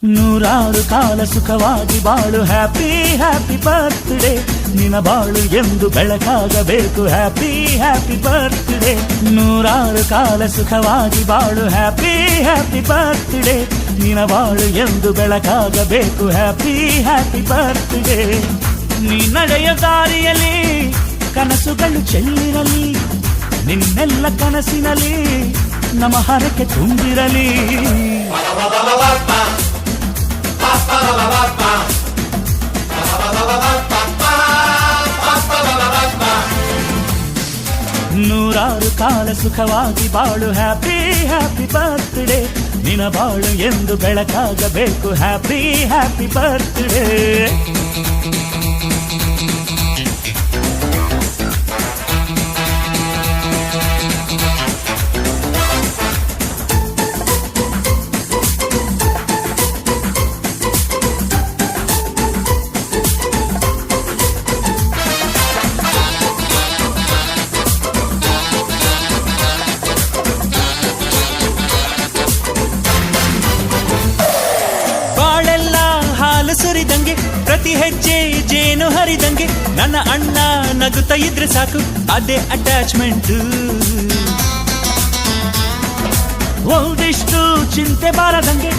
ನೂರಾರು ಕಾಲ ಸುಖವಾಗಿ ಬಾಳು ಹ್ಯಾಪಿ ಹ್ಯಾಪಿ ಬರ್ತ್ಡೇ ನಿನ ಬಾಳು ಎಂದು ಬೆಳಕಾಗಬೇಕು ಹ್ಯಾಪಿ ಹ್ಯಾಪಿ ಬರ್ತ್ಡೇ ನೂರಾರು ಕಾಲ ಸುಖವಾಗಿ ಬಾಳು ಹ್ಯಾಪಿ ಹ್ಯಾಪಿ ಬರ್ತ್ಡೇ ನಿನ ಬಾಳು ಎಂದು ಬೆಳಕಾಗಬೇಕು ಹ್ಯಾಪಿ ಹ್ಯಾಪಿ ಬರ್ತ್ಡೇ ನೀ ನಡೆಯ ದಾರಿಯಲ್ಲಿ ಕನಸುಗಳು ಚೆಲ್ಲಿರಲಿ ನಿನ್ನೆಲ್ಲ ಕನಸಿನಲ್ಲಿ ನಮ್ಮ ಹರಕೆ ತುಂಬಿರಲಿ ನೂರಾರು ಕಾಲ ಸುಖವಾಗಿ ಬಾಳು ಹ್ಯಾಪಿ ಹ್ಯಾಪಿ ಬರ್ತ್ಡೇ ನಿನ ಬಾಳು ಎಂದು ಬೆಳಕಾಗಬೇಕು ಹ್ಯಾಪಿ ಹ್ಯಾಪಿ ಬರ್ತ್ಡೇ ಸುರಿದಂಗೆ ಪ್ರತಿ ಹೆಜ್ಜೆ ಜೇನು ಹರಿದಂಗೆ ನನ್ನ ಅಣ್ಣ ನಗುತ್ತಾ ಇದ್ರೆ ಸಾಕು ಅದೇ ಅಟ್ಯಾಚ್ಮೆಂಟ್ ಒಂದಿಷ್ಟು ಚಿಂತೆ ಬಾರದಂಗೆ